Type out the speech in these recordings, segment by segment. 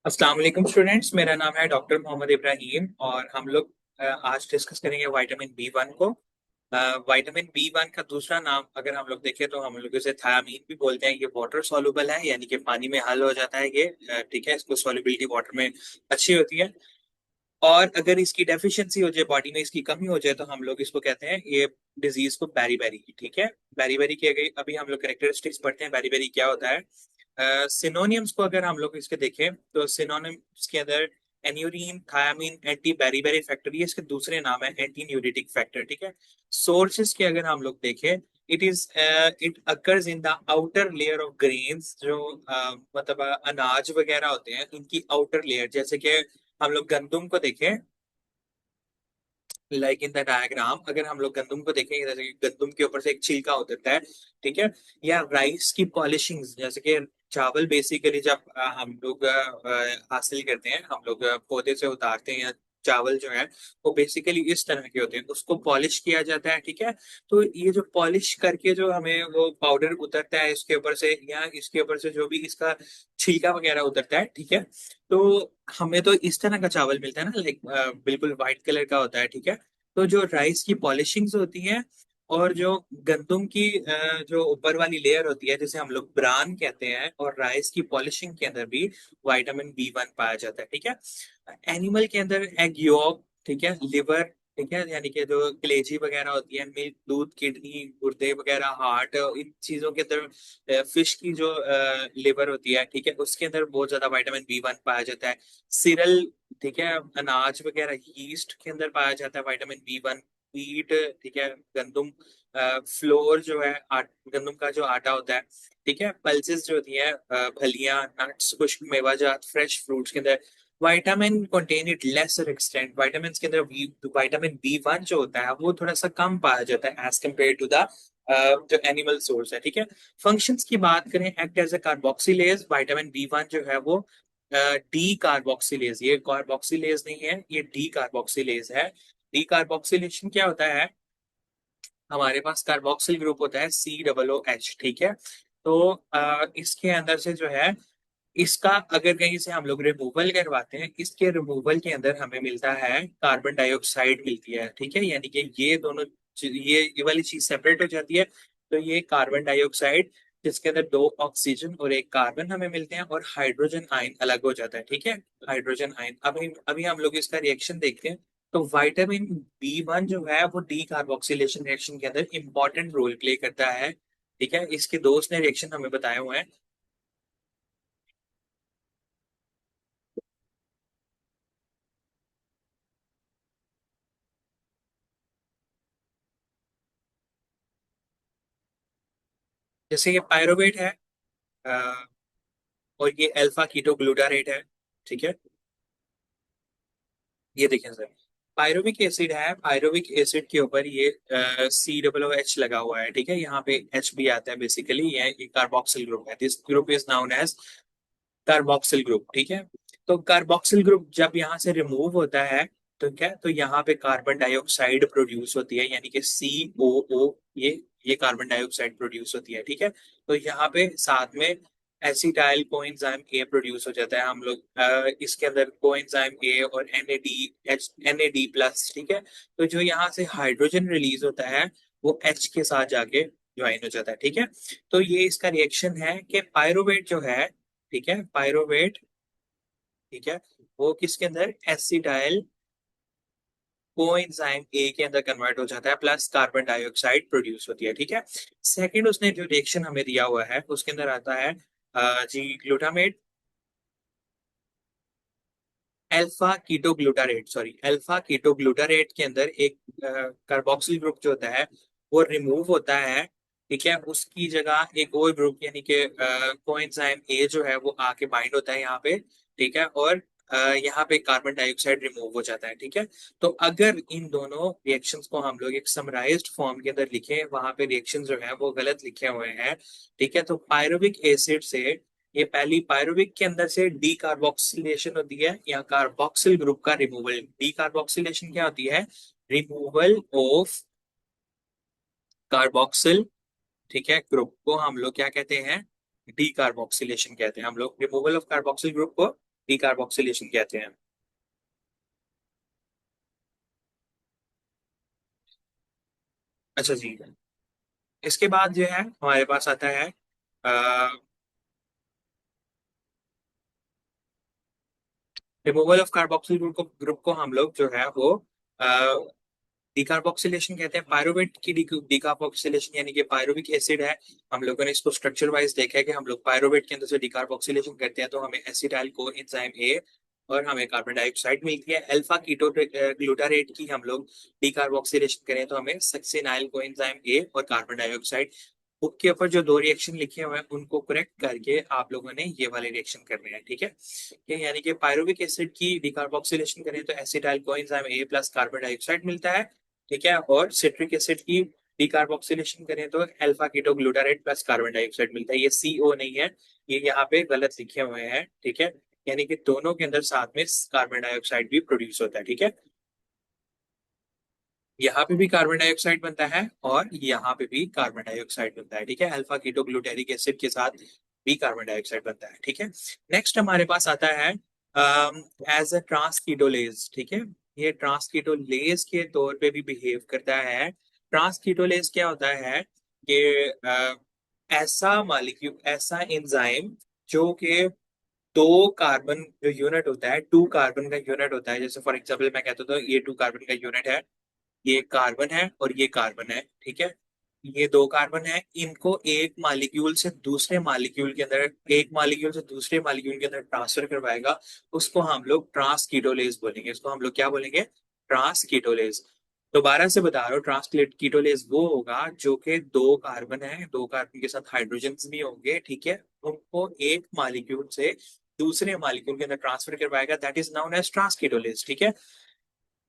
अस्सलाम वालेकुम स्टूडेंट्स, मेरा नाम है डॉक्टर मोहम्मद इब्राहिम और हम लोग आज डिस्कस करेंगे विटामिन बी वन को। विटामिन बी वन का दूसरा नाम अगर हम लोग देखें तो हम लोग इसे थायामीन भी बोलते हैं। ये वाटर सॉल्युबल है, यानी कि पानी में हल हो जाता है ये। ठीक है, इसको सॉल्युबिलिटी वाटर में अच्छी होती है। और अगर इसकी डेफिशिएंसी हो जाए, बॉडी में इसकी कमी हो जाए, तो हम लोग इसको कहते हैं ये डिजीज को बैरी बैरी की। ठीक है, बैरी बैरी की अगर अभी हम लोग कैरेक्टरिस्टिक्स पढ़ते हैं बैरी बैरी क्या होता है। सिनोनियम्स को अगर हम लोग इसके देखें तो सिनोनिम्स के अंदर एन्यूरीन, थायामीन, एंटी बेरीबेरी फैक्टर, ये इसके दूसरे नाम है, एंटी न्यूरिटिक फैक्टर। ठीक है, सोर्सेज के अगर हम लोग देखें, it occurs in the outer layer of grains, जो मतलब अनाज वगैरह होते हैं इनकी आउटर लेयर। जैसे कि हम लोग गंदुम को देखें, लाइक इन द डायग्राम, अगर हम लोग गंदुम को देखेंगे जैसे कि गंदुम के ऊपर से एक छिलका होता है। ठीक है, या राइस की पॉलिशिंग, जैसे कि चावल बेसिकली जब हम लोग हासिल करते हैं, हम लोग पौधे से उतारते हैं, या चावल जो है वो बेसिकली इस तरह के होते हैं, उसको पॉलिश किया जाता है। ठीक है, तो ये जो पॉलिश करके जो हमें वो पाउडर उतरता है इसके ऊपर से, या इसके ऊपर से जो भी इसका छिलका वगैरह उतरता है, ठीक है, तो हमें तो इस तरह का चावल मिलता है ना, लाइक बिल्कुल व्हाइट कलर का होता है। ठीक है, तो जो राइस की पॉलिशिंग्स होती हैं और जो गंदुम की जो ऊपर वाली लेयर होती है जिसे हम लोग ब्रान कहते हैं, और राइस की पॉलिशिंग के अंदर भी विटामिन बी वन पाया जाता है। ठीक है, एनिमल के अंदर एग योक, ठीक है, लिवर, ठीक है, यानी कि जो कलेजी वगैरह होती है, मिल्क, दूध, किडनी, गुर्दे वगैरह, हार्ट, इन चीजों के अंदर फिश की जो लिवर होती है, ठीक है, उसके अंदर बहुत ज्यादा विटामिन बी वन पाया जाता है। सिरल, ठीक है, अनाज वगैरह, यीस्ट के अंदर पाया जाता है विटामिन बी वन। व्हीट, ठीक है, गंदुम, फ्लोर जो है गंदुम का जो आटा होता है, ठीक है, पल्सेस जो होती है, फलियां, नट्स, खुश्क मेवाजात, फ्रेश फ्रूट्स के अंदर vitamin contain it lesser extent. Vitamin के अंदर विटामिन बी वन जो होता है वो थोड़ा सा कम पाया जाता है एज कम्पेयर टू द जो एनिमल सोर्स है। ठीक है, फंक्शंस की बात करें, act as a carboxylase, vitamin B one जो है वो डी कार्बोक्सिलेज, ये कार्बोक्सिलेज नहीं है, ये डी कार्बोक्सिलेज है। डी कार्बोक्सिलेशन क्या होता है, हमारे पास कार्बोक्सिल ग्रुप होता है COOH। ठीक है, तो इसके अंदर से जो है, इसका अगर कहीं से हम लोग रिमूवल करवाते हैं, इसके रिमूवल के अंदर हमें मिलता है कार्बन डाइऑक्साइड मिलती है। ठीक है, यानी कि ये दोनों ये वाली चीज सेपरेट हो जाती है। तो ये कार्बन डाइऑक्साइड जिसके अंदर दो ऑक्सीजन और एक कार्बन हमें मिलते हैं, और हाइड्रोजन आयन अलग हो जाता है। ठीक है, हाइड्रोजन आयन। अभी अभी हम लोग इसका रिएक्शन देखते हैं। तो विटामिन बी वन जो है वो डी कार्बोक्सिलेशन रिएक्शन के अंदर इंपॉर्टेंट रोल प्ले करता है। ठीक है, इसके दोस्त ने रिएक्शन हमें बताए हुए हैं। जैसे ये पायरोवेट है, अ, और ये अल्फा कीटो ग्लूटारेट है। ठीक है, ये देखें सर, पायरोविक एसिड है, पायरोविक एसिड के ऊपर ये COOH लगा हुआ है। ठीक है, यहाँ पे H भी आता है, बेसिकली ये कार्बोक्सिल ग्रुप है। This group is known as carboxyl group. ठीक है, तो कार्बोक्सिल ग्रुप जब यहाँ से रिमूव होता है, तो क्या, तो यहाँ पे कार्बन डाइऑक्साइड प्रोड्यूस होती है, यानी कि COO, ये कार्बन डाइऑक्साइड प्रोड्यूस होती है। ठीक है, तो यहाँ पे साथ में एसिटाइल कोएंजाइम ए प्रोड्यूस हो जाता है। हम लोग इसके अंदर कोएंजाइम ए और NAD प्लस। ठीक है, तो जो यहाँ से हाइड्रोजन रिलीज होता है वो H के साथ जाके ज्वाइन हो जाता है। ठीक है, तो ये इसका रिएक्शन है कि पायरोवेट जो है, ठीक है, पायरोवेट, ठीक है, वो किसके अंदर, एसिटाइल कोएंजाइम ए के अंदर कन्वर्ट हो जाता है, प्लस कार्बन डाइऑक्साइड प्रोड्यूस होती है। ठीक है, सेकंड उसने जो रिएक्शन हमें दिया हुआ है उसके अंदर आता है जी glutamate, alpha keto glutarate, sorry, alpha keto glutarate के अंदर एक कार्बोक्सिल ग्रुप जो होता है वो रिमूव होता है। ठीक है, उसकी जगह एक और ग्रुप, यानी कि कोएंजाइम ए जो है वो आके बाइंड होता है यहाँ पे। ठीक है, और यहाँ पे कार्बन डाइऑक्साइड रिमूव हो जाता है। ठीक है, तो अगर इन दोनों रिएक्शंस को हम लोग एक समराइज्ड फॉर्म के अंदर लिखें, वहां पे रिएक्शन जो है वो गलत लिखे हुए हैं। ठीक है, तो पायरुविक एसिड से, ये पहली पायरुविक के अंदर से डी कार्बोक्सिलेशन होती है, या कार्बोक्सिल ग्रुप का रिमूवल। डी कार्बोक्सिलेशन क्या होती है, रिमूवल ऑफ कार्बोक्सिल, ठीक है, ग्रुप को हम लोग क्या कहते हैं, डी कार्बोक्सिलेशन कहते हैं। हम लोग रिमूवल ऑफ कार्बोक्सिल ग्रुप को डिकार्बोक्सिलेशन कहते हैं। अच्छा जी। इसके बाद जो है हमारे पास आता है रिमूवल ऑफ कार्बोक्सिल ग्रुप को हम लोग जो है वो डिकार्बोक्सिलेशन कहते हैं। पायरुवेट की डिकार्बोक्सिलेशन यानी कि पायरुविक एसिड है। हम लोगों ने इसको स्ट्रक्चर वाइज देखा है कि हम लोग पायरुवेट के अंदर से डिकार्बोक्सिलेशन करते हैं तो हमें एसिटाइल को एंजाइम ए और हमें कार्बन डाइऑक्साइड मिलती है। अल्फा कीटो ग्लूटारेट की हम लोग डिकार्बोक्सिलेशन करें तो हमें सक्सिनाइल को एंजाइम ए और कार्बन डाइऑक्साइड। बुक के ऊपर जो दो रिएक्शन लिखे हुए हैं उनको करेक्ट करके आप लोगों ने ये वाले रिएक्शन करने हैं, ठीक है। ये यानी कि पायरुविक एसिड की डिकार्बोक्सिलेशन करें तो acetyl coenzyme A plus carbon dioxide मिलता है, ठीक है। और सिट्रिक एसिड की डिकार्बोक्सिलेशन करें तो alpha keto glutarate plus carbon dioxide मिलता है। ये CO नहीं है, ये यहाँ पे गलत लिखे हुए हैं, ठीक है। यानी कि दोनों के अंदर साथ में कार्बन डाइऑक्साइड भी प्रोड्यूस होता है, ठीक है। यहाँ पे भी कार्बन डाइऑक्साइड बनता है और यहाँ पे भी कार्बन डाइऑक्साइड बनता है, ठीक है। अल्फा कीटो ग्लूटेरिक एसिड के साथ भी कार्बन डाइऑक्साइड बनता है, ठीक है। नेक्स्ट हमारे पास आता है एज अ ट्रांसकीटोलेज, ठीक है। ये ट्रांसकीटोलेज के तौर पे भी बिहेव करता है। ट्रांसकीटोलेज क्या होता है कि ऐसा मालिक्यूल, ऐसा एंजाइम जो कि दो कार्बन जो यूनिट होता है, टू कार्बन का यूनिट होता है। जैसे फॉर एग्जाम्पल मैं कहता हूँ ये टू कार्बन का यूनिट है, ये कार्बन है और ये कार्बन है, ठीक है। ये दो कार्बन है, इनको एक मालिक्यूल से दूसरे मालिक्यूल के अंदर, एक मालिक्यूल से दूसरे मालिक्यूल के अंदर ट्रांसफर करवाएगा, उसको हम लोग ट्रांसकीटोलेज बोलेंगे। इसको हम लोग क्या बोलेंगे? ट्रांसकीटोलेज। दोबारा से बता रहा हूँ, ट्रांसकीटोलेज वो होगा जो कि दो कार्बन है, दो कार्बन के साथ हाइड्रोजन भी होंगे, ठीक है। उनको एक मालिक्यूल से दूसरे मालिक्यूल के अंदर ट्रांसफर करवाएगा, दैट इज नाउन एज ट्रांसकीटोलेज, ठीक है।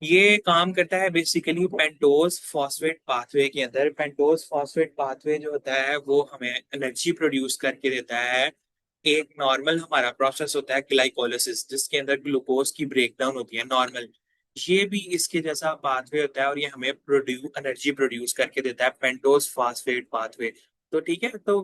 ये काम करता है बेसिकली पेंटोज फॉस्फेट पाथवे के अंदर। पेंटोज फॉस्फेट पाथवे जो होता है वो हमें एनर्जी प्रोड्यूस करके देता है। एक नॉर्मल हमारा प्रोसेस होता है ग्लाइकोलिसिस, जिसके अंदर ग्लूकोज की ब्रेकडाउन होती है नॉर्मल। ये भी इसके जैसा पाथवे होता है और ये हमें एनर्जी प्रोड्यूस करके देता है, पेंटोज फॉस्फेट पाथवे। तो ठीक है, तो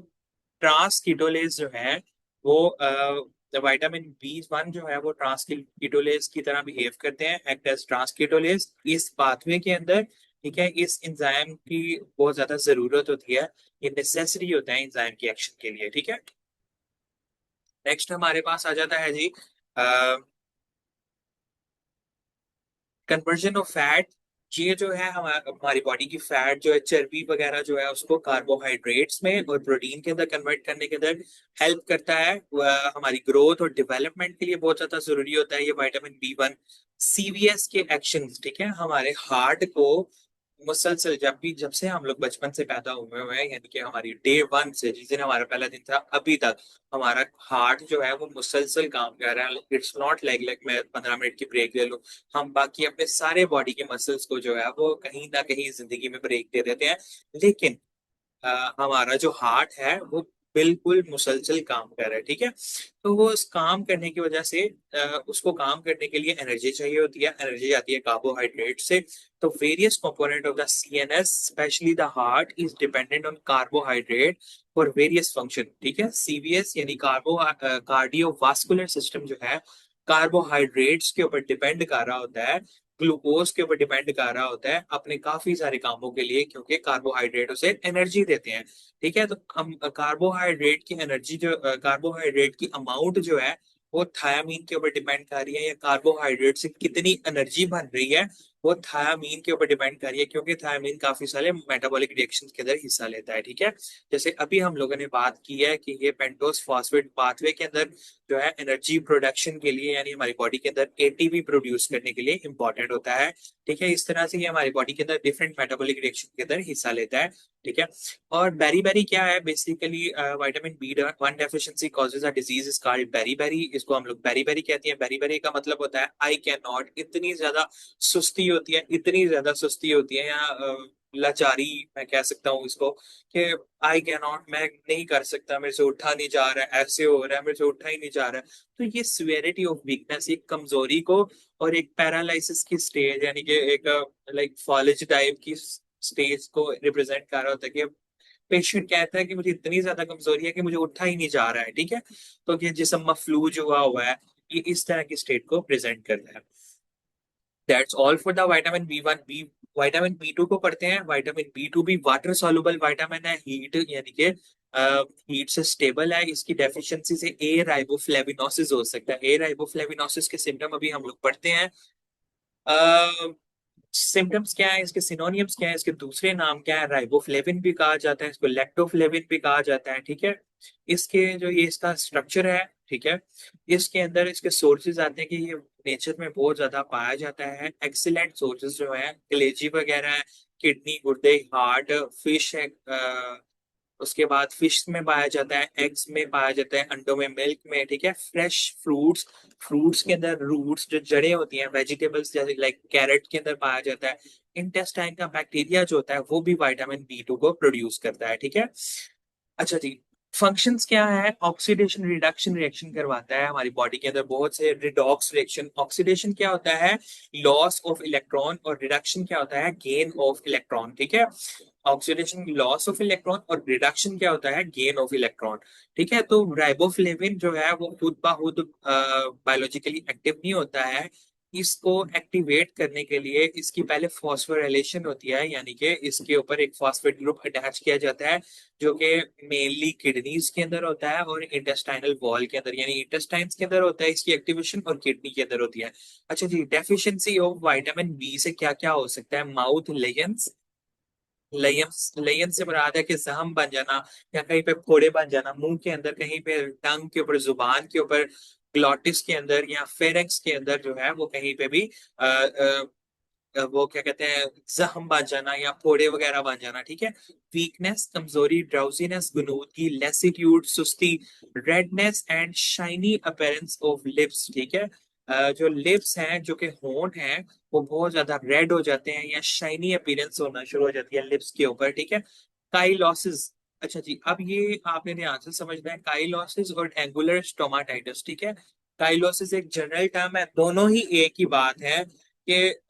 ट्रांस कीटोलेज जो है वो विटामिन B1 जो है वो ट्रांस कीटोलेज की तरह बिहेव करते हैं, एक्ट एज ट्रांस कीटोलेज इस पाथवे के अंदर, ठीक है। इस एंजाइम की बहुत ज्यादा जरूरत होती है, ये नेसेसरी होता है एंजाइम की एक्शन के लिए, ठीक है। नेक्स्ट हमारे पास आ जाता है जी कन्वर्जन ऑफ फैट। ये जो है हमारी बॉडी की फैट जो है, चर्बी वगैरह जो है, उसको कार्बोहाइड्रेट्स में और प्रोटीन के अंदर कन्वर्ट करने के अंदर हेल्प करता है। वह हमारी ग्रोथ और डेवलपमेंट के लिए बहुत ज्यादा जरूरी होता है ये विटामिन B1। CVS के एक्शंस, ठीक है, हमारे हार्ट को मुसलसल जब से हम लोग बचपन से पैदा हुए हुए हैं, यानी कि हमारी डे 1 से, जिस दिन हमारा पहला दिन था अभी तक, हमारा हार्ट जो है वो मुसलसल काम कर रहा है। इट्स नॉट लाइक मैं 15 मिनट की ब्रेक ले लूं। हम बाकी अपने सारे बॉडी के मसल्स को जो है वो कहीं ना कहीं जिंदगी में ब्रेक दे देते हैं, लेकिन हमारा जो हार्ट है वो बिल्कुल मुसलसल काम कर रहा है, ठीक है। तो वो उस काम करने की वजह से उसको काम करने के लिए एनर्जी चाहिए होती है। एनर्जी आती है कार्बोहाइड्रेट से। तो various component of the CNS, specially the heart, is dependent on carbohydrate for various function, ठीक है। CVS यानी कार्डियोवास्कुलर सिस्टम जो है, कार्बोहाइड्रेट्स के ऊपर डिपेंड कर रहा होता है, ग्लूकोज के ऊपर डिपेंड कर रहा होता है अपने काफी सारे कामों के लिए, क्योंकि कार्बोहाइड्रेट उसे एनर्जी देते हैं, ठीक है। तो हम कार्बोहाइड्रेट की एनर्जी जो कार्बोहाइड्रेट की अमाउंट जो है वो थायामीन के ऊपर डिपेंड कर रही है, या कार्बोहाइड्रेट से कितनी एनर्जी बन रही है वो थायामीन के ऊपर डिपेंड कर रही है, क्योंकि थायामीन काफी सारे मेटाबॉलिक रिएक्शन के अंदर हिस्सा लेता है, ठीक है। जैसे अभी हम लोगों ने बात की है कि ये पेंटोस फॉस्फेट पाथवे के अंदर जो है एनर्जी प्रोडक्शन के लिए, यानी हमारी बॉडी के अंदर ATP प्रोड्यूस करने के लिए इंपॉर्टेंट होता है, ठीक है। इस तरह से ये हमारी बॉडी के अंदर डिफरेंट मेटाबॉलिक रिएक्शन के अंदर हिस्सा लेता है, ठीक है। और बेरी बेरी क्या है? Basically vitamin B1 deficiency causes a disease is called beriberi. इसको हम लोग बेरी बेरी कहते हैं। बेरी बेरी का मतलब होता है आई कैन नॉट। इतनी ज्यादा सुस्ती होती है, इतनी ज्यादा सुस्ती होती है, या लाचारी मैं कह सकता हूँ इसको, कि आई कैन नॉट, मैं नहीं कर सकता, मेरे से उठा नहीं जा रहा है, ऐसे हो रहा है, मेरे से उठा ही नहीं जा रहा है। तो ये सिवियरिटी ऑफ वीकनेस, एक कमजोरी को और एक पैरालिसिस की स्टेज, यानी कि एक लाइक फॉलेज टाइप की स्टेज को रिप्रेजेंट कर रहा होता है, कि पेशेंट कहता है कि मुझे इतनी ज्यादा कमजोरी है कि मुझे उठा ही नहीं जा रहा है, ठीक है। तो कि जिसम मफलूज हुआ हुआ है, ये इस तरह की स्टेट को प्रेजेंट करता है। That's all for the vitamin B1। B vitamin B2 को पढ़ते हैं। विटामिन B2 भी वाटर सॉल्युबल विटामिन है, हीट यानी कि हीट से स्टेबल है। इसकी डेफिशिएंसी से ए राइबोफ्लेविनोसिस हो सकता है। ए राइबोफ्लेविनोसिस के सिम्टम अभी हम लोग पढ़ते हैं। सिम्टम्स क्या है, इसके सिनोनियम्स क्या है, इसके दूसरे नाम क्या है। राइबोफ्लेविन भी कहा जाता है इसको, लैक्टोफ्लेविन भी कहा जाता है, ठीक है। इसके जो ये इसका स्ट्रक्चर है, ठीक है, इसके अंदर इसके सोर्सेज आते हैं कि ये नेचर में बहुत ज्यादा पाया जाता है। एक्सीलेंट सोर्सेज जो है कलेजी वगैरह है, किडनी, गुर्दे, हार्ट, फिश है, उसके बाद फिश में पाया जाता है, एग्स में पाया जाता है, अंडों में, मिल्क में, ठीक है। फ्रेश फ्रूट्स, फ्रूट्स के अंदर रूट्स जो जड़ें होती हैं, वेजिटेबल्स जैसे लाइक कैरेट के अंदर पाया जाता है। इंटेस्टाइन का बैक्टीरिया जो होता है वो भी विटामिन B2 को प्रोड्यूस करता है, ठीक है। अच्छा जी, फंक्शंस क्या है। ऑक्सीडेशन रिडक्शन रिएक्शन करवाता है हमारी बॉडी के अंदर, बहुत से रिडॉक्स रिएक्शन। ऑक्सीडेशन क्या होता है, लॉस ऑफ इलेक्ट्रॉन, और रिडक्शन क्या होता है, गेन ऑफ इलेक्ट्रॉन, ठीक है। ऑक्सीडेशन लॉस ऑफ इलेक्ट्रॉन और रिडक्शन क्या होता है, गेन ऑफ इलेक्ट्रॉन, ठीक है। तो राइबोफ्लेविन जो है वो खुद ब खुद बायोलॉजिकली एक्टिव नहीं होता है। इसको एक्टिवेट करने के लिए इसकी पहले फॉस्फोराइलेशन होती है, यानी कि इसके ऊपर एक फॉस्फेट ग्रुप अटैच किया जाता है, जो कि मेनली किडनीज के अंदर होता है और इंटेस्टाइनल वॉल के अंदर, यानी इंटेस्टाइन्स के अंदर होता है इसकी एक्टिवेशन, और किडनी के अंदर होती है। अच्छा जी, डेफिशिएंसी ऑफ विटामिन B से क्या क्या हो सकता है। माउथ लेयंस, लेयंस लेयन से मुराद है कि जहम बन जाना, या कहीं पे फोड़े बन जाना मुंह के अंदर, कहीं पे टंग के ऊपर, जुबान के ऊपर, ग्लॉटिस के अंदर या फेरेंक्स के अंदर जो है वो कहीं पे भी वो क्या कहते हैं, जख्म बन जाना या फोड़े वगैरह बन जाना, ठीक है। वीकनेस, कमजोरी, ड्राउजीनेस, गुनूदगी, लेसिट्यूड, सुस्ती, redness and shiny appearance of lips, ठीक है। जो लिप्स हैं, जो कि होंठ हैं, वो बहुत ज्यादा रेड हो जाते हैं या शाइनी अपीयरेंस होना शुरू हो जाती है लिप्स के ऊपर, ठीक है। काइलोसिस। अच्छा जी, अब ये आपने ध्यान से समझना है, काइलोसिस और एंगुलर स्टोमाटाइटिस, ठीक है। काइलोसिस एक जनरल टर्म है, दोनों ही एक ही बात है कि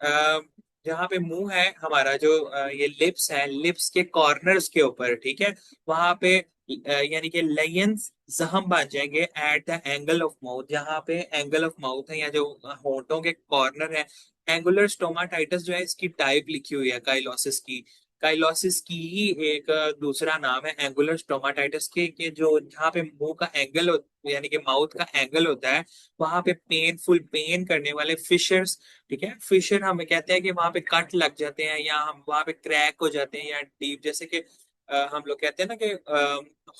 जहाँ पे मुंह है हमारा, जो ये लिप्स है, लिप्स के कॉर्नर्स के ऊपर, ठीक है, वहां पे यानी कि लेयंस जख्म बन जाएंगे at the angle of mouth, जहाँ पे एंगल ऑफ माउथ है या जो होंठों के कॉर्नर है। एंगुलर स्टोमाटाइटिस जो है इसकी टाइप लिखी हुई है काइलोसिस की। काइलोसिस की ही एक दूसरा नाम है एंगुलर स्टोमाटाइटिस के जो जहाँ पे मुंह का एंगल यानी कि माउथ का एंगल होता है, वहां पे पेनफुल, पेन करने वाले फिशर्स, ठीक है। फिशर हमें कहते हैं कि वहां पे कट लग जाते हैं या हम वहां पे क्रैक हो जाते हैं या डीप, जैसे कि हम लोग कहते हैं ना कि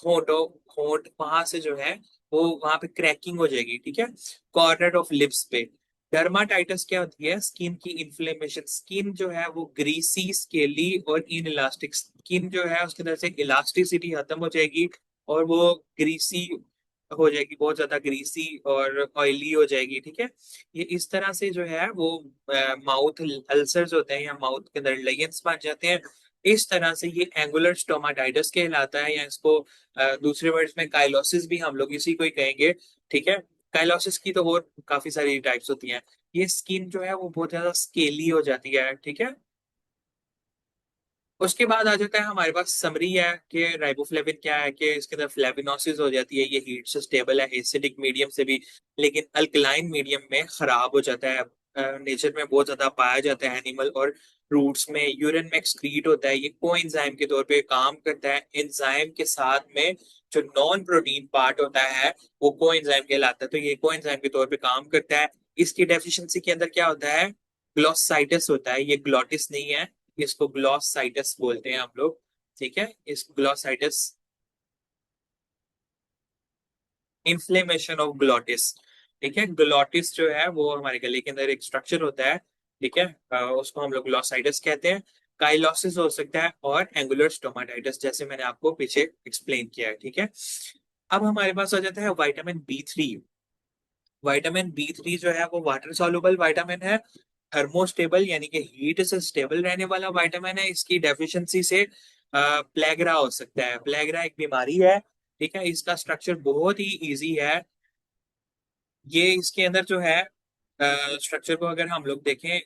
होठो होठ वहां से जो है वो वहां पे क्रैकिंग हो जाएगी, ठीक है, कॉर्नर ऑफ लिप्स पे। डर्माटाइटिस क्या होती है, स्किन की इन्फ्लेमेशन। स्किन जो है वो ग्रीसी, स्केली और इन इलास्टिक, स्किन जो है उसके अंदर से इलास्टिसिटी खत्म हो जाएगी और वो ग्रीसी हो जाएगी, बहुत ज्यादा ग्रीसी और ऑयली हो जाएगी, ठीक है। ये इस तरह से जो है वो माउथ अल्सर्स होते हैं या माउथ के अंदर लेयंस बन जाते हैं। इस तरह से ये एंगुलर स्टोमाटाइटिस कहलाता है, या इसको दूसरे वर्ड्स में काइलोसिस भी हम लोग इसी को ही कहेंगे, ठीक है। काइलोसिस की तो और काफी सारी टाइप्स होती हैं। ये स्किन जो है वो बहुत ज्यादा स्केली हो जाती है, ठीक है। उसके बाद आ जाता है हमारे पास समरी है कि राइबोफ्लेविन क्या है, कि इसके अंदर फ्लेविनोसिस हो जाती है, ये हीट से स्टेबल है, एसिडिक मीडियम से भी, लेकिन अल्कलाइन मीडियम में खराब हो जाता है। नेचर में बहुत ज्यादा पाया जाता है एनिमल और फ्रूट्स में, यूरिन में एक्सक्रीट होता है। ये कोएंजाइम के तौर पे काम करता है। एंजाइम के साथ में जो नॉन प्रोटीन पार्ट होता है वो कोएंजाइम कहलाता है, तो ये कोएंजाइम के तौर पे काम करता है। इसकी डेफिशिएंसी के अंदर क्या होता है, ग्लोसाइटिस होता है, ये ग्लोटिस नहीं है, इसको ग्लॉसाइटिस बोलते हैं हम लोग, ठीक है। इस ग्लॉसाइटिस, इन्फ्लेमेशन ऑफ ग्लॉटिस, ठीक है। ग्लॉटिस जो है वो हमारे गले के अंदर एक स्ट्रक्चर होता है, ठीक है। उसको हम लोग ग्लॉसाइटिस कहते हैं। काइलोसिस हो सकता है और एंगुलर स्टोमाटाइटिस, जैसे मैंने आपको पीछे एक्सप्लेन किया है, ठीक है। अब हमारे पास आ जाता है विटामिन B3। विटामिन B3 जो है वो वाटर सॉल्युबल विटामिन है, थर्मोस्टेबल यानी कि हीट से स्टेबल रहने वाला विटामिन है। इसकी डेफिशिएंसी से प्लेगरा हो सकता है। प्लेगरा एक बीमारी है, ठीक है। इसका स्ट्रक्चर बहुत ही इजी है। ये इसके अंदर जो है स्ट्रक्चर को अगर हम लोग देखें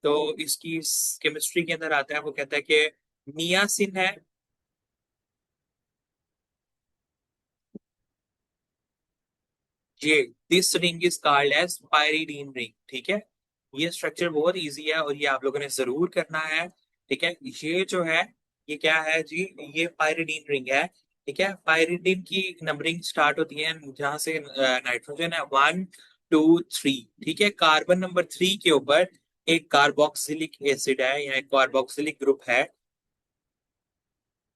तो इसकी केमिस्ट्री के अंदर आता है, वो कहता है कि नियासिन है, ये this ring is called as pyridine ring, ठीक है। ये स्ट्रक्चर बहुत इजी है और ये आप लोगों ने जरूर करना है, ठीक है। ये जो है, ये क्या है जी, ये पायरिडीन रिंग है, ठीक है। पायरिडीन की नंबरिंग स्टार्ट होती है जहां से नाइट्रोजन है 1 2 3, ठीक है। कार्बन नंबर 3 के ऊपर एक कार्बोक्सिलिक एसिड है या एक कार्बोक्सिलिक ग्रुप है,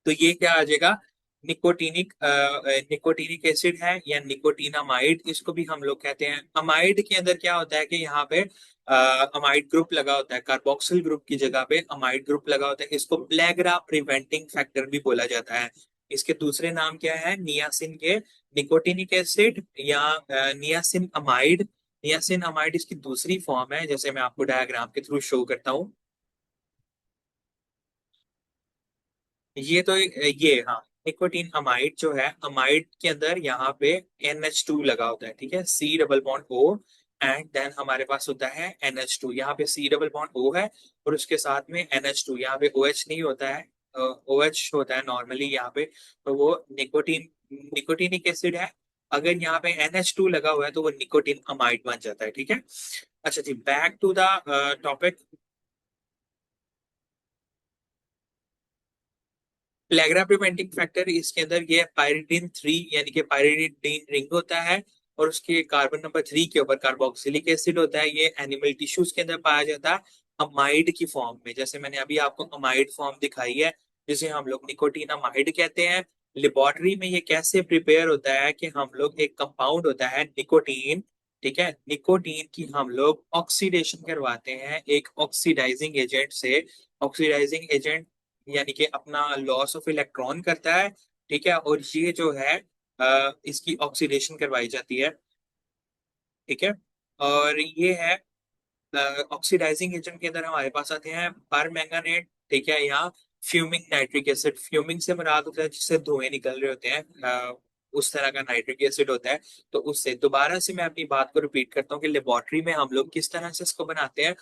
तो ये क्या आ जाएगा, निकोटीनिक निकोटीनिक एसिड है या निकोटीनामाइड, इसको भी हम लोग कहते हैं। अमाइड के अंदर क्या होता है कि यहाँ पे अमाइड ग्रुप लगा होता है, कार्बोक्सिल ग्रुप की जगह पे अमाइड ग्रुप लगा होता है। इसको प्लेग्रा प्रिवेंटिंग फैक्टर भी बोला जाता है। इसके दूसरे नाम क्या है, नियासिन के निकोटीनिक एसिड या नियासिन अमाइड। नियासिन अमाइड इसकी दूसरी फॉर्म है, जैसे मैं आपको डायग्राम के थ्रू शो करता हूँ। ये तो ये हाँ, निकोटीन अमाइड जो है, अमाइड के अंदर यहाँ पे NH2 लगा होता है, ठीक है, C double bond O, and then हमारे पास होता है NH2, यहाँ पे C डबल बॉन्ड O है और उसके साथ में NH2, यहाँ पे OH नहीं होता है, OH होता है नॉर्मली यहाँ पे, तो वो निकोटीन निकोटीनिक एसिड है। अगर यहाँ पे NH2 लगा हुआ है तो वो निकोटीन अमाइड बन जाता है, ठीक है। अच्छा जी, बैक टू द टॉपिक। प्लेग्रा प्रिवेंटिंग फैक्टर इसके अंदर ये पायरिडीन 3 यानी कि पायरिडीन रिंग होता है, और उसके कार्बन नंबर 3 के ऊपर कार्बोक्सिलिक एसिड होता है। ये एनिमल टिश्यूज के अंदर पाया जाता है अमाइड की फॉर्म में, जैसे मैंने अभी आपको अमाइड फॉर्म दिखाई है, जिसे हम लोग निकोटीन अमाइड कहते हैं। लेबोरेटरी में ये कैसे प्रिपेयर होता है कि हम लोग, एक कंपाउंड होता है निकोटीन, ठीक है, निकोटीन की हम लोग ऑक्सीडेशन करवाते हैं एक ऑक्सीडाइजिंग एजेंट से। ऑक्सीडाइजिंग एजेंट यानी कि अपना लॉस ऑफ इलेक्ट्रॉन करता है, ठीक है, और ये जो है इसकी ऑक्सीडेशन करवाई जाती है, ठीक है। और ये है ऑक्सीडाइजिंग एजेंट के अंदर हमारे पास आते हैं परमैंगनेट, ठीक है, या फ्यूमिंग नाइट्रिक एसिड। फ्यूमिंग से मुराद होता है जिससे धुएं निकल रहे होते हैं, उस तरह का नाइट्रिक एसिड होता है। तो उससे दोबारा से मैं अपनी बात को रिपीट करता हूँ कि लेबोरेटरी में हम लोग किस तरह से इसको बनाते हैं।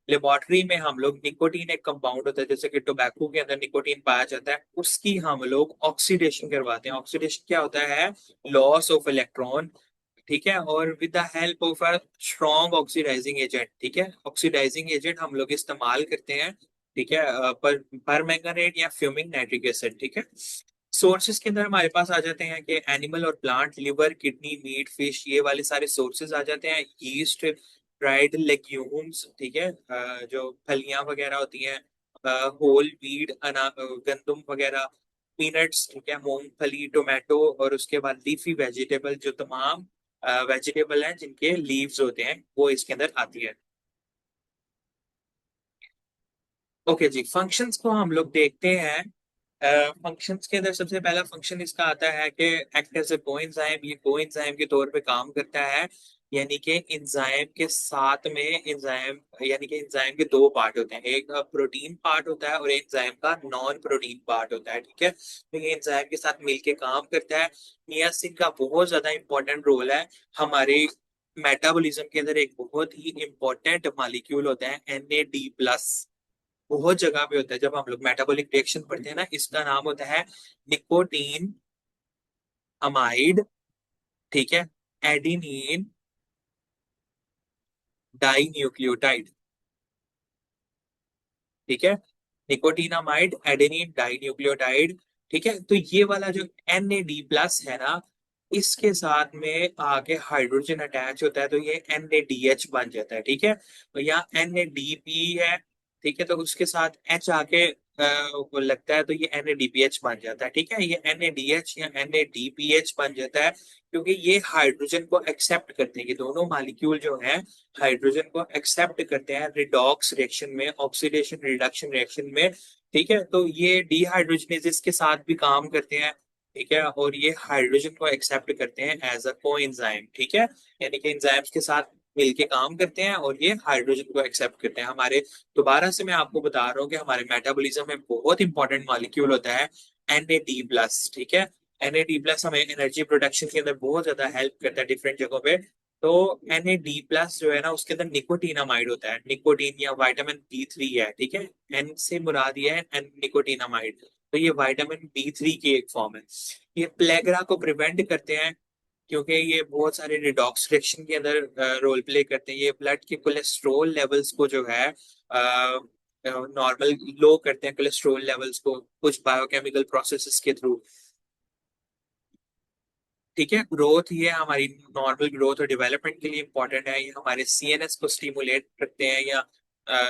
लेबोरेटरी में हम लोग, निकोटीन एक कंपाउंड होता है, जैसे कि टोबैको के अंदर निकोटीन पाया जाता है, उसकी हम लोग ऑक्सीडेशन करवाते हैं। ऑक्सीडेशन क्या होता है, लॉस ऑफ इलेक्ट्रॉन, ठीक है, और with the help of a strong oxidising agent, ठीक है। ऑक्सीडाइजिंग एजेंट हम लोग इस्तेमाल करते हैं, ठीक है, पर परमैंगनेट या फ्यूमिंग नाइट्रिक एसिड, ठीक है। सोर्सेज के अंदर हमारे पास आ जाते हैं कि एनिमल और plant, liver, kidney, meat, fish, ये वाले सारे सोर्सेज आ जाते हैं। यीस्ट, ड्राइड लेग्यूम्स, ठीक है, जो फलियां वगैरह होती हैं, होल व्हीट, गंदम वगैरह, पीनट्स, ठीक है, मूंगफली, टोमेटो, और उसके बाद लीफी वेजिटेबल, जो तमाम वेजिटेबल हैं जिनके लीव्स होते हैं, वो इसके अंदर आती है। ओके जी, फंक्शंस को हम लोग देखते हैं। फंक्शंस के अंदर सबसे पहला फंक्शन इसका आता है कि एक्ट एज ए कोएंजाइम, ये कोएंजाइम के तौर पे काम करता है। यानी कि एंजाइम के साथ में एंजाइम, यानी कि एंजाइम के दो पार्ट होते हैं, एक प्रोटीन पार्ट होता है और एंजाइम का नॉन प्रोटीन पार्ट होता है, ठीक है। तो ये एंजाइम के साथ मिलके काम करता है। नियासिन का बहुत ज्यादा इंपॉर्टेंट रोल है हमारे मेटाबॉलिज्म के अंदर। एक बहुत ही इंपॉर्टेंट मॉलिक्यूल होता है NAD+, बहुत जगह पे होता है। जब हम लोग मेटाबॉलिक रिएक्शन पढ़ते हैं ना, इसका नाम होता है निकोटीन अमाइड, ठीक है, एडिनिन डाई न्यूक्लियोटाइड, ठीक है, निकोटीनामाइड एडेनिन डाई न्यूक्लियोटाइड, ठीक है। तो ये वाला जो NAD+ है ना, इसके साथ में आके हाइड्रोजन अटैच होता है तो ये NADH बन जाता है, ठीक है। तो यहाँ NADP है, ठीक है, तो उसके साथ H आके वो लगता है तो ये NADPH बन जाता है, ठीक है। ये NADH या NADPH बन जाता है क्योंकि ये हाइड्रोजन को एक्सेप्ट करते हैं। ये दोनों मॉलिक्यूल जो है हाइड्रोजन को एक्सेप्ट करते हैं रिडॉक्स रिएक्शन में, ऑक्सीडेशन रिडक्शन रिएक्शन में, ठीक है। तो ये डिहाइड्रोजनेजेस के साथ भी काम करते हैं, ठीक है, और ये हाइड्रोजन को एक्सेप्ट करते हैं एज अ कोएंजाइम, ठीक है। यानी कि एंजाइम्स के साथ मिलके काम करते हैं और ये हाइड्रोजन को एक्सेप्ट करते हैं हमारे। दोबारा से मैं आपको बता रहा हूँ कि हमारे मेटाबॉलिज्म में बहुत इंपॉर्टेंट मॉलिक्यूल होता है NAD+, ठीक है। NAD+ हमें एनर्जी प्रोडक्शन के अंदर बहुत ज्यादा हेल्प करता है डिफरेंट जगहों पे। तो NAD+ जो है ना, उसके अंदर निकोटीनामाइड होता है, निकोटीन या विटामिन B3 है, ठीक है। एन से मुराद ये है निकोटीनामाइड, तो ये विटामिन B3 की एक फॉर्म है। ये प्लेगरा को प्रिवेंट करते हैं, क्योंकि ये बहुत सारे रिडॉक्स रिएक्शन के अंदर रोल प्ले करते हैं। ये ब्लड के कोलेस्ट्रॉल लेवल्स को जो है नॉर्मल लो करते हैं, कोलेस्ट्रॉल लेवल्स को कुछ बायोकेमिकल प्रोसेसेस के थ्रू। ठीक है, ग्रोथ ये हमारी नॉर्मल ग्रोथ और डेवलपमेंट के लिए इंपॉर्टेंट है। ये हमारे सीएनएस को स्टिमुलेट करते हैं या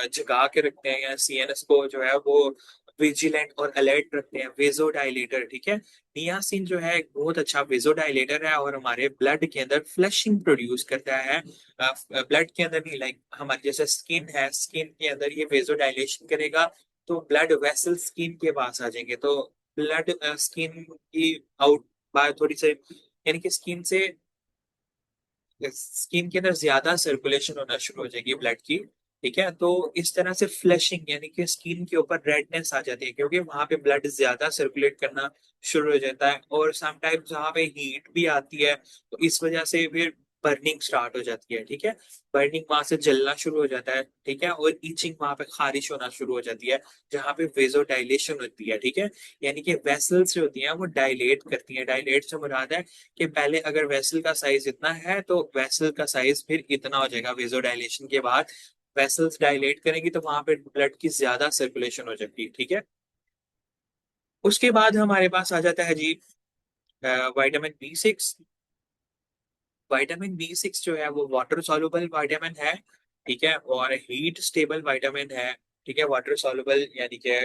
जगा के रखते हैं, या सीएनएस को जो है वो विजिलेंट और अलर्ट रखते हैं। वेजोडाइलेटर, ठीक है, नियासिन जो है एक बहुत अच्छा वेजोडाइलेटर है और हमारे ब्लड के अंदर फ्लशिंग प्रोड्यूस करता है। ब्लड के अंदर नहीं, लाइक हमारे जैसे स्किन है, स्किन के अंदर ये वेजोडाइलेशन करेगा तो ब्लड वेसल स्किन के पास आ जाएंगे, तो ब्लड स्किन की आउट बाय थोड़ी सी, यानी कि स्किन के अंदर ज्यादा सर्कुलेशन होना शुरू हो जाएगी ब्लड की। ठीक है, तो इस तरह से फ्लशिंग यानी कि स्किन के ऊपर रेडनेस आ जाती है, क्योंकि वहां पे ब्लड ज्यादा सर्कुलेट करना शुरू हो जाता है। और समटाइम्स वहां पे हीट भी आती है, तो इस वजह से फिर बर्निंग स्टार्ट हो जाती है। ठीक है, बर्निंग वहां से जलना शुरू हो जाता है। ठीक है, और ईचिंग वहां पे खारिश होना शुरू हो जाती है, जहाँ पे वेजो डायलेशन होती है। ठीक है, यानी कि वेसल्स जो होती हैं वो डायलेट करती हैं। डायलेट से मुराद है कि पहले अगर वेसल का साइज इतना है तो वेसल का साइज फिर इतना हो जाएगा। वेजोडाइलेशन के बाद वेसल्स डायलेट करेंगी तो वहां पे ब्लड की ज्यादा सर्कुलेशन हो जाएगी। ठीक है, उसके बाद हमारे पास आ जाता है जी विटामिन बी 6। विटामिन बी 6 जो है वो वाटर सॉल्युबल विटामिन है। ठीक है, और हीट स्टेबल विटामिन है। ठीक है, वाटर सॉल्युबल यानी कि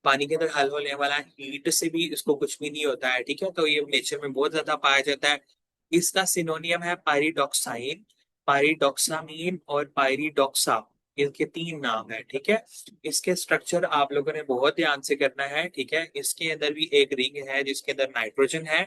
पानी के अंदर हल होने वाला, हीट से भी इसको कुछ भी नहीं होता है। ठीक है, तो ये नेचर में बहुत ज्यादा पाया जाता है। इसका सिनोनियम है पायरिडॉक्साइन, पायरिडॉक्सामीन और पायरिडॉक्सा। इनके तीन नाम है। ठीक है, इसके स्ट्रक्चर आप लोगों ने बहुत ध्यान से करना है। ठीक है, इसके अंदर भी एक रिंग है जिसके अंदर नाइट्रोजन है।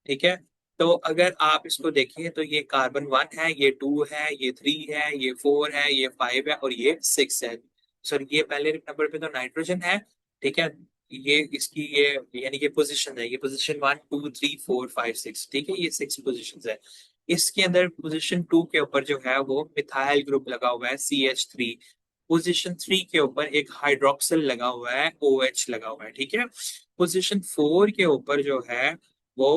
ठीक है, तो अगर आप इसको देखिए तो ये कार्बन 1 है, ये 2 है, ये 3 है, ये 4 है, ये 5 है और ये 6 है। सर ये पहले नंबर पे तो नाइट्रोजन है। ठीक है, ये इसकी ये यानी कि पोजीशन है, ये पोजीशन 1 2 3 4 5 6। ठीक है, ये 6 पोजीशन है। इसके अंदर पोजीशन 2 के ऊपर जो है वो मिथाइल ग्रुप लगा हुआ है CH3। पोजीशन 3 के ऊपर एक हाइड्रोक्सिल लगा हुआ है, OH लगा हुआ है। ठीक है, पोजीशन 4 के ऊपर जो है वो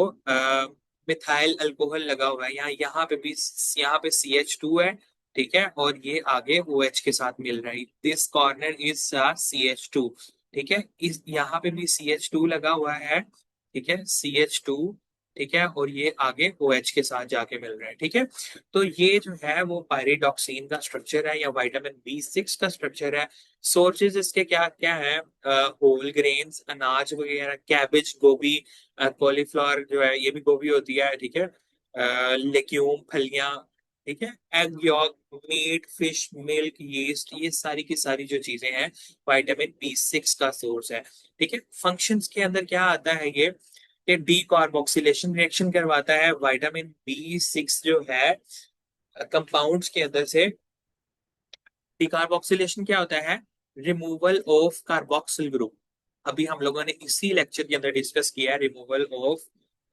मिथाइल अल्कोहल लगा हुआ है। यहाँ पे भी, यहाँ पे CH2 है। ठीक है, और ये आगे OH के साथ मिल रहा है। This corner is CH2। ठीक है, इस यहाँ पे भी CH2 लगा हुआ है। ठीक है, CH2। ठीक है, और ये आगे OH के साथ जाके मिल रहा है। ठीक है, तो ये जो है वो पायरिडॉक्सिन का स्ट्रक्चर है या विटामिन बी 6 का स्ट्रक्चर है। सोर्सेज इसके क्या क्या है? होल ग्रेन्स, अनाज वगैरह, कैबेज, गोभी, कॉलीफ्लावर जो है ये भी गोभी होती है। ठीक है, लेग्यूम, फलियां। ठीक है, egg yolk, meat, fish, milk, yeast, ये सारी की सारी जो चीजें हैं विटामिन बी 6 का सोर्स है। ठीक है, फंक्शंस के अंदर क्या आता है ये कि डीकार्बोक्सिलेशन रिएक्शन करवाता है। विटामिन बी 6 जो है कंपाउंड्स के अंदर से, डिकार्बोक्सिलेशन क्या होता है? Removal of carboxyl group. अभी हम लोगों ने इसी लेक्चर के अंदर डिस्कस किया है रिमूवल ऑफ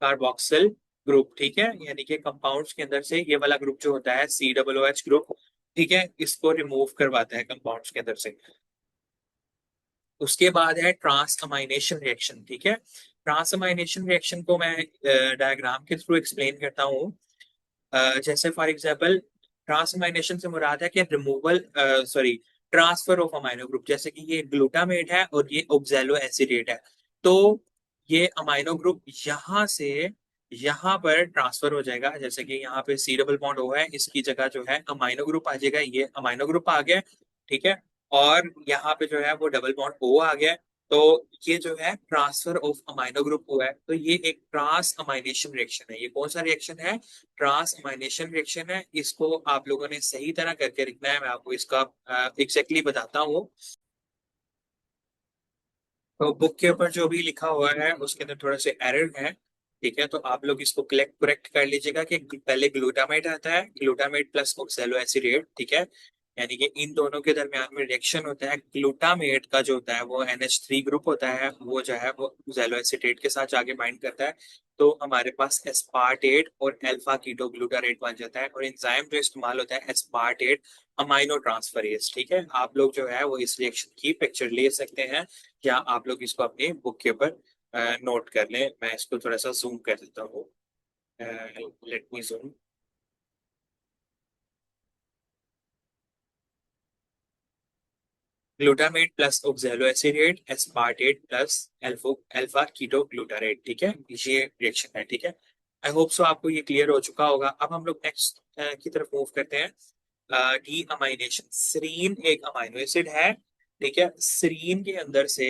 कार्बोक्सिल ग्रुप। ठीक है, यानी कि कंपाउंड्स के अंदर से ये वाला ग्रुप जो होता है COOH ग्रुप, ठीक है, इसको रिमूव करवाता है कंपाउंड्स के अंदर से। उसके बाद है ट्रांस अमाइनेशन रिएक्शन। ठीक है, ट्रांस अमाइनेशन रिएक्शन को मैं डायग्राम के थ्रू एक्सप्लेन करता हूँ। जैसे फॉर एग्जांपल, ट्रांसअमाइनेशन से मुराद है कि removal, sorry, transfer of amino group. जैसे कि ये ग्लूटामेट है और ये ऑक्सैलो एसिडेट है, तो ये अमाइनो ग्रुप यहाँ से यहाँ पर ट्रांसफर हो जाएगा। जैसे कि यहाँ पे C डबल बॉन्ड O है, इसकी जगह जो है अमाइनो ग्रुप आ जाएगा। ये अमाइनो ग्रुप आ गया। ठीक है, और यहाँ पे जो है वो डबल बॉन्ड O आ गया। तो ये जो है ट्रांसफर ऑफ अमाइनो ग्रुप हुआ है, तो ये एक ट्रांस अमाइनेशन रिएक्शन है। ये कौन सा रिएक्शन है? ट्रांस अमाइनेशन रिएक्शन है। इसको आप लोगों ने सही तरह करके लिखना है, मैं आपको इसका एग्जैक्टली बताता हूँ। तो बुक के ऊपर जो भी लिखा हुआ है उसके अंदर थोड़ा से एरर है। ठीक है, तो आप लोग इसको करेक्ट कर लीजिएगा कि पहले ग्लूटामेट आता है, ग्लूटामेट प्लस ऑक्सैलो एसिडेट। ठीक है, यानी कि इन दोनों के दरमियान में रिएक्शन होता है। ग्लूटामेट का जो होता है वो NH3 ग्रुप होता है, वो जो है वो ऑक्सैलो एसिडेट के साथ आगे बाइंड करता है। तो हमारे पास एस्पार्टेट और अल्फा कीटो ग्लूटारेट बन जाता है। और एंजाइम जो इस्तेमाल होता है एस्पार्टेट अमाइनो ट्रांसफरेज। ठीक है, आप लोग जो है वो इस रिएक्शन की पिक्चर ले सकते हैं या आप लोग इसको अपनी बुक के ऊपर नोट कर लें। मैं इसको थोड़ा सा जूम कर देता हूँ। Let me zoom. Glutamate plus oxaloacetate aspartate plus alpha alpha keto glutarate, ठीक है, ये रिएक्शन है, ठीक है। आई होप सो आपको ये क्लियर हो चुका होगा। अब हम लोग नेक्स्ट की तरफ मूव करते हैं। D amination. सीरीन एक अमाइनो एसिड है, ठीक है। सीरीन के अंदर से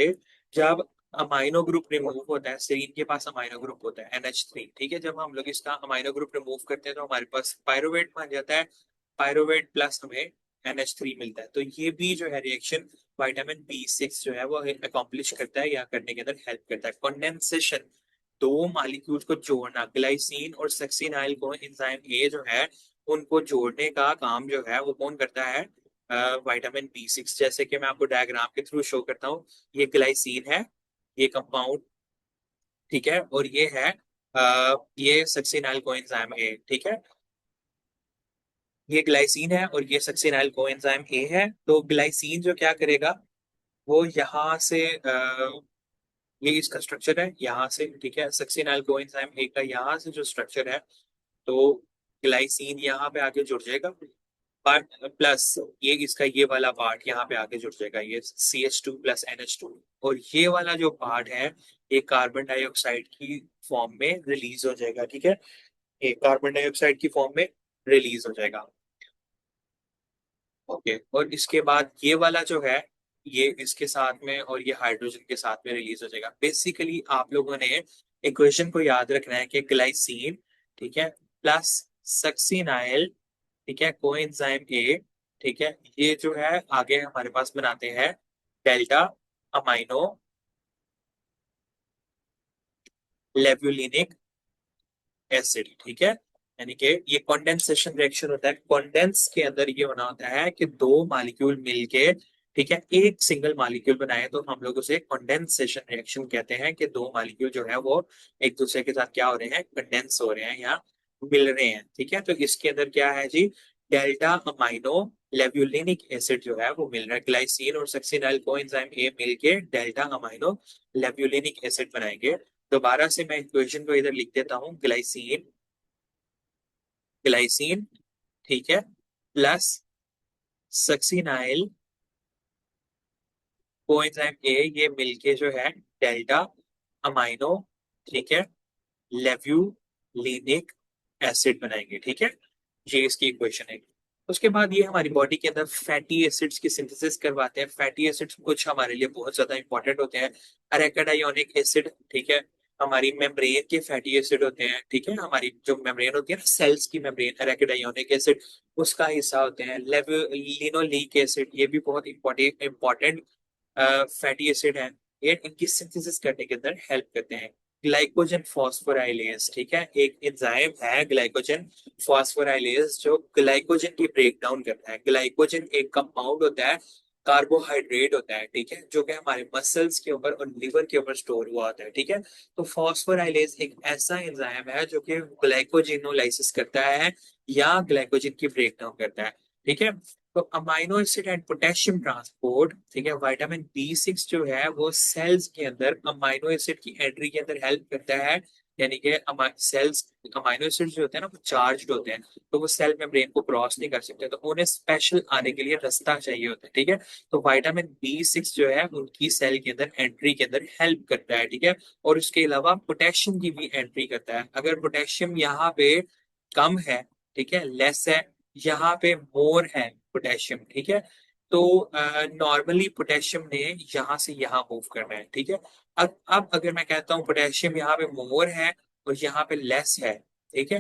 जब अमाइनो ग्रुप रिमूव होता है, सीरीन के पास अमाइनो ग्रुप होता है NH3, ठीक है। जब हम लोग इसका अमाइनो ग्रुप रिमूव करते हैं तो हमारे पास पायरुवेट बन जाता है। पायरुवेट प्लस हमें NH3 मिलता है। तो ये भी जो है रिएक्शन विटामिन B6 जो है वो अकॉम्प्लिश करता है या करने के अंदर हेल्प करता है। कंडेंसेशन, दो मालिक्यूल्स को जोड़ना, ग्लाइसिन और सक्सिनाइल को एंजाइम ए जो है उनको जोड़ने का काम जो है वो कौन करता है? Vitamin B6। जैसे कि मैं आपको डायग्राम के थ्रू शो करता हूँ। ये ग्लाइसिन है, ये कंपाउंड, ठीक है, और ये है ये सक्सिनाइल कोएंजाइम ए, ठीक है। ये ग्लाइसिन है और ये सक्सिनाइल कोएंजाइम ए है। तो ग्लाइसिन जो क्या करेगा, वो यहाँ से ये इसका स्ट्रक्चर है यहाँ से, ठीक है। सक्सिनाइल कोएंजाइम ए का यहाँ से जो स्ट्रक्चर है, तो ग्लाइसिन यहाँ पे आके जुड़ जाएगा। पार्ट प्लस ये इसका ये वाला पार्ट यहाँ पे आके जुड़ जाएगा, ये CH2 प्लस NH2। और ये वाला जो पार्ट है, ये कार्बन डाइऑक्साइड की फॉर्म में रिलीज हो जाएगा, ठीक है। ये कार्बन डाइऑक्साइड की फॉर्म में रिलीज हो जाएगा। ओके, और इसके बाद ये वाला जो है, ये इसके साथ में और ये हाइड्रोजन के साथ में रिलीज हो जाएगा। बेसिकली आप लोगों ने इक्वेशन को याद रखना है कि ग्लाइसिन, ठीक है, प्लस सक्सिनाइल, ठीक है, कोएंजाइम ए, ठीक है, ये जो है आगे हमारे पास बनाते हैं डेल्टा अमाइनो लेब्यूलिनिक एसिड, ठीक है। यानी कि ये कंडेंसेशन रिएक्शन होता है। कंडेंस के अंदर ये होना होता है कि दो मॉलिक्यूल मिलके, ठीक है, एक सिंगल मॉलिक्यूल बनाए, तो हम लोग उसे कंडेंसेशन रिएक्शन कहते हैं कि दो मॉलिक्यूल जो है वो एक दूसरे के साथ क्या हो रहे हैं, कंडेंस हो रहे हैं या मिल रहे हैं, ठीक है। तो इसके अंदर क्या है जी, डेल्टा अमाइनो लेब्यूलिनिक एसिड जो है वो मिल रहा है। ग्लाइसिन और सक्सिनाइल कोएंजाइम ए मिलके डेल्टा अमाइनो लेब्यूलिनिक एसिड बनाएंगे। दोबारा से मैं इक्वेशन को इधर लिख देता हूँ। ग्लाइसिन, ग्लाइसिन, ठीक है, प्लस सक्सिनाइल कोएंजाइम ए, ये मिलके जो है डेल्टा अमाइनो, ठीक है, लेब्यूलिनिक एसिड बनाएंगे, ठीक है। ये इसकी इक्वेशन है। उसके बाद ये हमारी बॉडी के अंदर फैटी एसिड्स की सिंथेसिस करवाते हैं। फैटी एसिड्स कुछ हमारे लिए बहुत ज्यादा इंपॉर्टेंट होते हैं। अरेकाडायोनिक एसिड, ठीक है, हमारी मेम्ब्रेन के फैटी एसिड होते हैं, ठीक है। हमारी जो मेम्ब्रेन होती है ना, सेल्स की मेम्ब्रेन, अरेकाडायोनिक एसिड उसका हिस्सा होते हैं। लिनोलिक एसिड, ये भी बहुत इंपॉर्टेंट इंपॉर्टेंट फैटी एसिड है। ये इनकी सिंथेसिस करने के अंदर हेल्प करते हैं। ग्लाइकोजन फॉस्फोराइलेज, ठीक है, एक एंजाइम है ग्लाइकोजन फॉस्फोराइलेज जो ग्लाइकोजन की ब्रेक डाउन करता है। ग्लाइकोजन एक कंपाउंड होता है, कार्बोहाइड्रेट होता है, ठीक है, जो कि हमारे मसल्स के ऊपर और लिवर के ऊपर स्टोर हुआ होता है, ठीक है। तो फॉस्फोराइलेज एक ऐसा एंजाइम है जो कि ग्लाइकोजिनोलाइसिस करता है या ग्लाइकोजन की ब्रेक डाउन करता है, ठीक है। तो amino acid and potassium transport, ठीक है, विटामिन B6 जो है वो सेल्स के अंदर अमाइनो एसिड की एंट्री के अंदर हेल्प करता है। यानी कि सेल्स, अमाइनो एसिड जो होते हैं ना वो चार्ज्ड होते हैं, तो वो सेल मेम्ब्रेन को क्रॉस नहीं कर सकते, तो उन्हें स्पेशल आने के लिए रास्ता चाहिए होता है, ठीक है। तो विटामिन B6 जो है उनकी सेल के अंदर एंट्री के अंदर हेल्प करता है, ठीक है। और उसके अलावा पोटेशियम की भी एंट्री करता है। अगर पोटेशियम यहाँ पे कम है, ठीक है, लेस है, यहाँ पे मोर है पोटेशियम, ठीक है। तो नॉर्मली पोटेशियम ने यहाँ से यहाँ मूव करना है, ठीक है। अब अगर मैं कहता हूँ पोटेशियम यहाँ पे मोर है और यहाँ पे लेस है, ठीक है,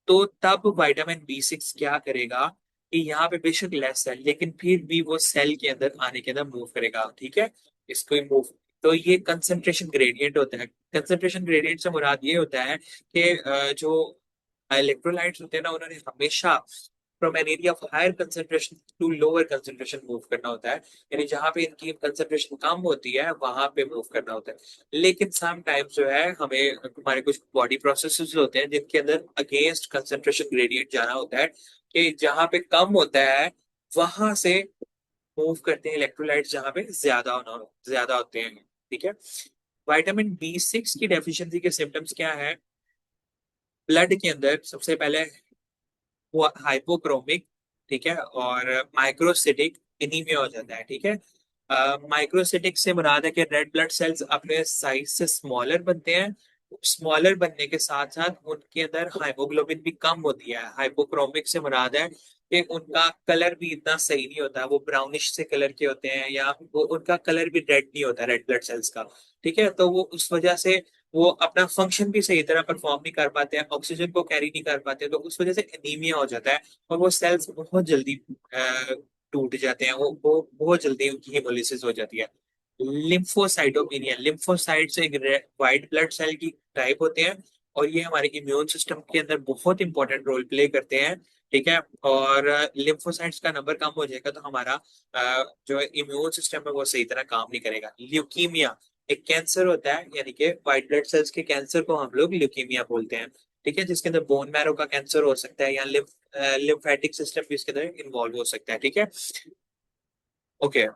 तो तब विटामिन B6 क्या करेगा कि यहाँ पे बेशक लेस है लेकिन फिर भी वो सेल के अंदर आने के अंदर मूव करेगा, ठीक है। इसको मूव, तो ये कंसंट्रेशन ग्रेडियंट होता है। कंसंट्रेशन ग्रेडियंट से मुराद ये होता है कि जो इलेक्ट्रोलाइट्स होते हैं ना, उन्होंने हमेशा from an area of higher concentration to lower concentration move करना होता है। यानी जहां पे इनकी कंसंट्रेशन कम होती है वहां पे मूव करना होता है। लेकिन सम टाइम्स जो है हमें हमारे कुछ बॉडी प्रोसेसेस होते हैं जिनके अंदर अगेंस्ट कंसंट्रेशन ग्रेडियंट जाना होता है, कि जहां पे कम होता है वहां से मूव करते हैं इलेक्ट्रोलाइट्स जहां पे ज्यादा होना ज्यादा होते हैं, ठीक है। विटामिन B6 की डेफिशिएंसी के सिम्टम्स क्या है? ब्लड के अंदर सबसे पहले वो हाइपोक्रोमिक, ठीक है, और माइक्रोसिटिक एनीमिया हो जाता है, ठीक है। माइक्रोसिटिक से मुराद है कि रेड ब्लड सेल्स अपने साइज से स्मॉलर बनते हैं। स्मॉलर बनने के साथ साथ उनके अंदर हाइमोग्लोबिन भी कम होती है। हाइपोक्रोमिक से मुराद है कि उनका कलर भी इतना सही नहीं होता, वो ब्राउनिश से कलर के होते हैं, या वो उनका कलर भी रेड नहीं होता रेड ब्लड सेल्स का, ठीक है। तो वो उस वजह से वो अपना फंक्शन भी सही तरह परफॉर्म नहीं कर पाते हैं, ऑक्सीजन को कैरी नहीं कर पाते, तो उस वजह से एनीमिया हो जाता है। और वो सेल्स बहुत जल्दी टूट जाते हैं, वो बहुत जल्दी उनकी हेमोलिसिस हो जाती है। लिम्फोसाइटोपेनिया, लिम्फोसाइट्स एक व्हाइट ब्लड सेल की टाइप होते हैं, और ये हमारे इम्यून सिस्टम के अंदर बहुत इंपॉर्टेंट रोल प्ले करते हैं, ठीक है। और लिम्फोसाइट्स का नंबर कम हो जाएगा तो हमारा जो इम्यून सिस्टम है वो सही तरह काम नहीं करेगा। ल्यूकीमिया एक कैंसर होता है, यानी कि व्हाइट ब्लड सेल्स के कैंसर को हम लोग ल्यूकीमिया बोलते हैं, ठीक है, जिसके अंदर बोन मैरो का कैंसर हो सकता है, या लिम्फेटिक सिस्टम भी इसके अंदर इन्वॉल्व हो सकता है, ठीक है। ओके।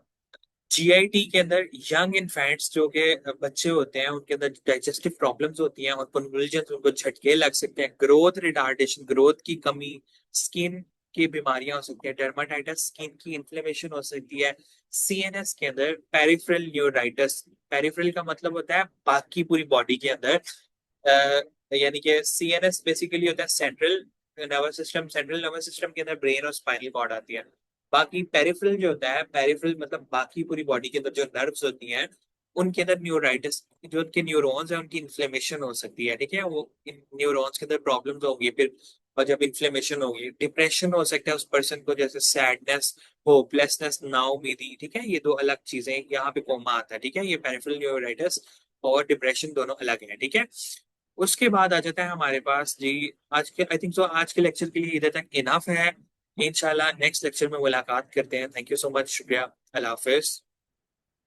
जीआईटी के अंदर यंग इन्फेंट्स जो के बच्चे होते हैं उनके अंदर डाइजेस्टिव प्रॉब्लम्स होती हैं, और कन्वल्जन्स, उनको झटके लग सकते हैं, ग्रोथ रिटार्डेशन, ग्रोथ की कमी, स्किन की बीमारियां हो सकती है, डर्माटाइटिस, स्किन की इन्फ्लेमेशन हो सकती है। सीएनएस के अंदर पेरिफेरल न्यूराइटिस, पेरिफेरल का मतलब होता है बाकी पूरी बॉडी के अंदर, यानी कि सीएनएस बेसिकली होता है central nervous system, central nervous system के अंदर ब्रेन और स्पाइनल कॉर्ड आती है। बाकी पेरिफेरल जो होता है, पेरिफेरल मतलब बाकी पूरी बॉडी के अंदर जो नर्व्स होती हैं उनके अंदर न्यूराइटिस, जो उनके न्यूरॉन्स है उनकी इन्फ्लेमेशन हो सकती है, ठीक है, वो इन न्यूरॉन्स के अंदर प्रॉब्लम्स होंगी फिर। और जब इन्फ्लेमेशन होगी, डिप्रेशन हो सकता है उस पर्सन को, जैसे सैडनेस, होपलेसनेस, नाउमीदी, ठीक है, ये दो अलग चीजें, यहाँ पे कोमा आता है, ठीक है, ये पेरिफेरल न्यूराइटिस और डिप्रेशन दोनों अलग है, ठीक है। उसके बाद आ जाता है हमारे पास जी, आज के आई थिंक सो आज के लेक्चर के लिए इधर तक इनफ है। इंशाल्लाह नेक्स्ट लेक्चर में मुलाकात करते हैं। थैंक यू सो मच, शुक्रिया, अल्लाह हाफिज।